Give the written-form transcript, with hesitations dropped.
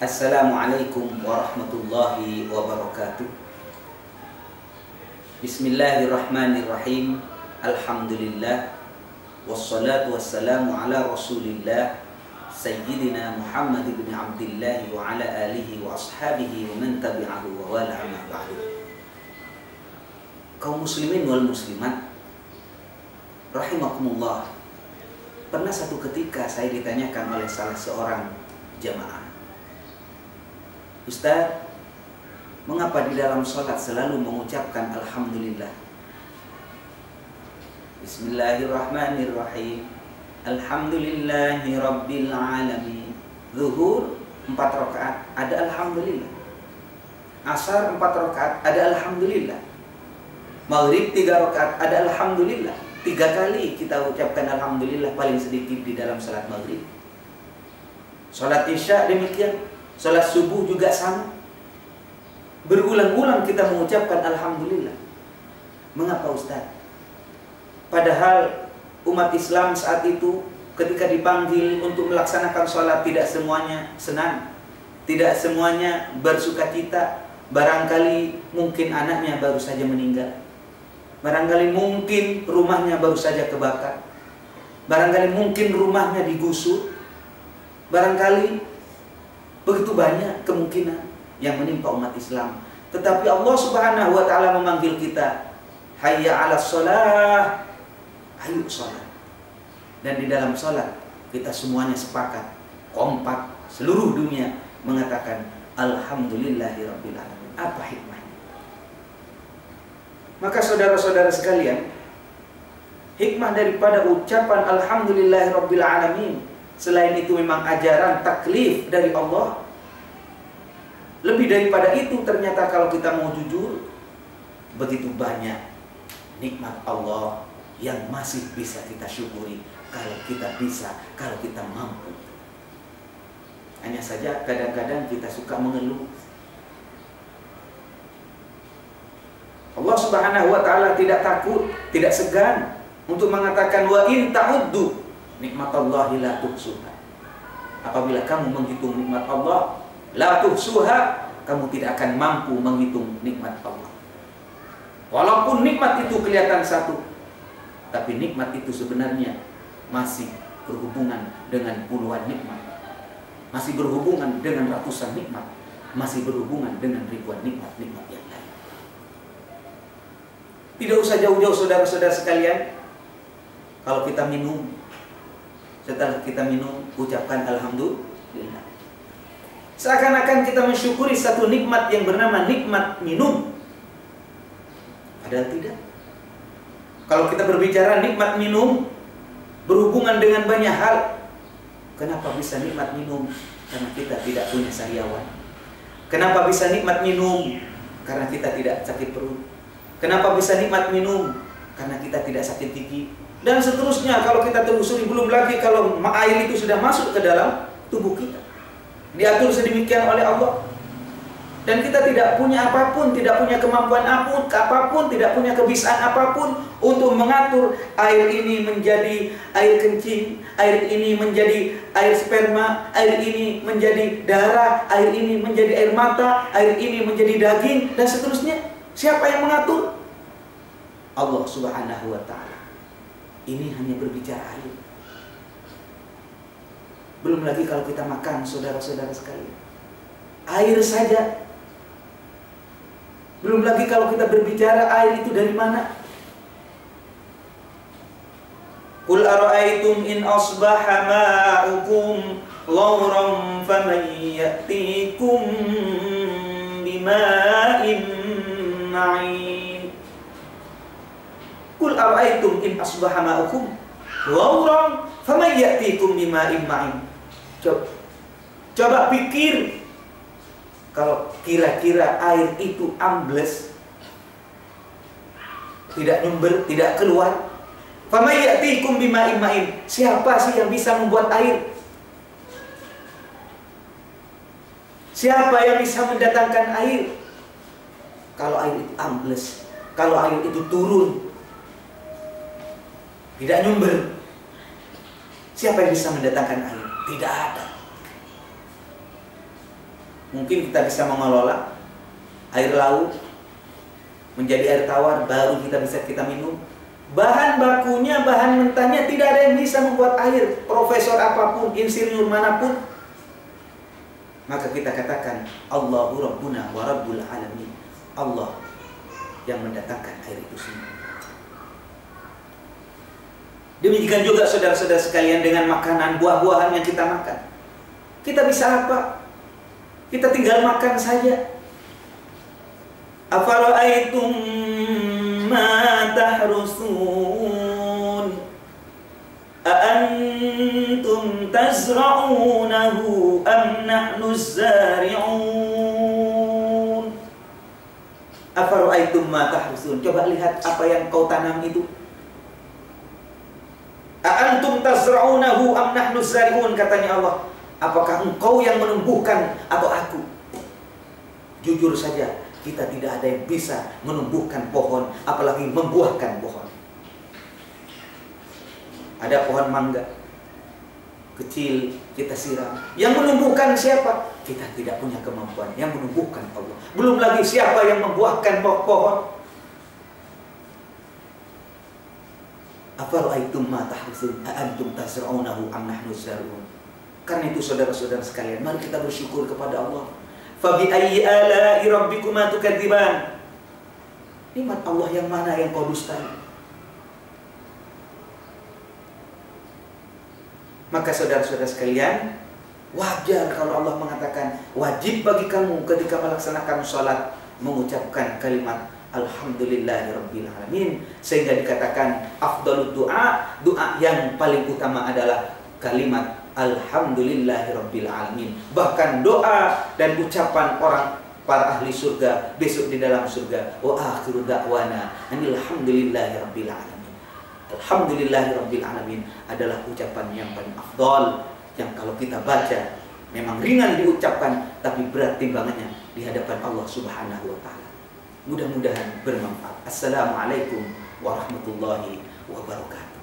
Assalamualaikum warahmatullahi wabarakatuh. Bismillahirrahmanirrahim. Alhamdulillah. Wassalatu wassalamu ala rasulillah Sayyidina Muhammad ibn Abdillah wa ala alihi wa ashabihi wa man tabi'ahu wa wala amma ba'du. Kaum muslimin wal muslimat rahimakumullah. Pernah satu ketika saya ditanyakan oleh salah seorang jamaah, Ustaz, mengapa di dalam sholat selalu mengucapkan Alhamdulillah? Bismillahirrahmanirrahim. Alhamdulillahi Rabbil Alamin. Zuhur 4 rakaat ada Alhamdulillah. Asar 4 rakaat ada Alhamdulillah. Maghrib 3 rakaat ada Alhamdulillah. 3 kali kita ucapkan Alhamdulillah paling sedikit di dalam salat maghrib. Salat isya demikian. Salat subuh juga sama. Berulang-ulang kita mengucapkan Alhamdulillah. Mengapa Ustaz? Padahal umat Islam saat itu ketika dipanggil untuk melaksanakan sholat tidak semuanya senang, tidak semuanya bersukacita. Barangkali mungkin anaknya baru saja meninggal, barangkali mungkin rumahnya baru saja kebakar, barangkali mungkin rumahnya digusur, barangkali begitu banyak kemungkinan yang menimpa umat Islam. Tetapi Allah Subhanahu wa ta'ala memanggil kita, hayya 'alas shalah, ayo sholat. Dan di dalam sholat kita semuanya sepakat, kompak, seluruh dunia mengatakan Alhamdulillahirabbil alamin. Apa hikmahnya? Maka saudara-saudara sekalian, hikmah daripada ucapan Alhamdulillahirabbil alamin, selain itu memang ajaran taklif dari Allah. Lebih daripada itu, ternyata kalau kita mau jujur, begitu banyak nikmat Allah yang masih bisa kita syukuri kalau kita bisa, kalau kita mampu. Hanya saja kadang-kadang kita suka mengeluh. Allah Subhanahu wa ta'ala tidak takut, tidak segan untuk mengatakan wa in ta'uddu nikmatallahi la tuhsuha. Apabila kamu menghitung nikmat Allah, la tuhsuha, kamu tidak akan mampu menghitung nikmat Allah. Walaupun nikmat itu kelihatan satu, tapi nikmat itu sebenarnya masih berhubungan dengan puluhan nikmat, masih berhubungan dengan ratusan nikmat, masih berhubungan dengan ribuan nikmat-nikmat yang lain. Tidak usah jauh-jauh saudara-saudara sekalian. Kalau kita minum, setelah kita minum, ucapkan Alhamdulillah. Seakan-akan kita mensyukuri satu nikmat yang bernama nikmat minum. Padahal tidak. Kalau kita berbicara nikmat minum, berhubungan dengan banyak hal. Kenapa bisa nikmat minum? Karena kita tidak punya sariawan. Kenapa bisa nikmat minum? Karena kita tidak sakit perut. Kenapa bisa nikmat minum? Karena kita tidak sakit gigi. Dan seterusnya, kalau kita telusuri, belum lagi kalau air itu sudah masuk ke dalam tubuh kita, diatur sedemikian oleh Allah. Dan kita tidak punya apapun, tidak punya kemampuan apapun, tidak punya kebisaan apapun untuk mengatur air ini menjadi air kencing, air ini menjadi air sperma, air ini menjadi darah, air ini menjadi air mata, air ini menjadi daging, dan seterusnya. Siapa yang mengatur? Allah Subhanahu wa ta'ala. Ini hanya berbicara air. Belum lagi kalau kita makan, saudara-saudara sekalian, air saja. Belum lagi kalau kita berbicara air itu dari mana. Qul ara'aytum in asbaha ma'ukum ghauran faman ya'tikum bima'in ma'in. Qul ara'aytum in asbaha ma'ukum ghauran faman ya'tikum bima'in ma'in. Coba pikir, kalau kira-kira air itu ambles, tidak nyumber, tidak keluar, faman ya'tikum bima'in ma'in, siapa sih yang bisa membuat air? Siapa yang bisa mendatangkan air? Kalau air itu ambles, kalau air itu turun, tidak nyumber, siapa yang bisa mendatangkan air? Tidak ada. Mungkin kita bisa mengelola air laut menjadi air tawar, baru kita bisa minum. Bahan bakunya, bahan mentahnya tidak ada yang bisa membuat air. Profesor apapun, insinyur manapun. Maka kita katakan Allahu Rabbuna wa Rabbul Alamin. Allah yang mendatangkan air itu semua. Demikian juga saudara-saudara sekalian dengan makanan, buah-buahan yang kita makan. Kita bisa apa? Kita tinggal makan saja. Afara'aitum ma tahrusun A'antum tazra'unahu am nahnu zari'un. Afara'aitum ma tahrusun. Coba lihat apa yang kau tanam itu. A'antum tazra'unahu am nahnu zari'un, katanya Allah. Apakah engkau yang menumbuhkan atau aku? Jujur saja, kita tidak ada yang bisa menumbuhkan pohon, apalagi membuahkan pohon. Ada pohon mangga kecil, kita siram. Yang menumbuhkan siapa? Kita tidak punya kemampuan. Yang menumbuhkan Allah. Belum lagi siapa yang membuahkan pohon. Afara'aitum ma tahrusun a'antum tazra'unahu am nahnu zari'un. Karena itu saudara-saudara sekalian, mari kita bersyukur kepada Allah. Fabi ayyi ala'i rabbikuma tukadziban. Nikmat Allah yang mana yang kau dustai? Maka saudara-saudara sekalian, wajar kalau Allah mengatakan wajib bagi kamu ketika melaksanakan sholat mengucapkan kalimat Alhamdulillahirabbil alamin, sehingga dikatakan afdhalud doa, doa yang paling utama adalah kalimat Alhamdulillahirabbil alamin. Bahkan doa dan ucapan orang para ahli surga besok di dalam surga, wa akhiru da'wana alhamdulillahirabbil alamin. Alhamdulillahirabbil alamin adalah ucapan yang paling afdal, yang kalau kita baca memang ringan diucapkan tapi berat timbangannya di hadapan Allah Subhanahu wa taala. Mudah-mudahan bermanfaat. Assalamualaikum warahmatullahi wabarakatuh.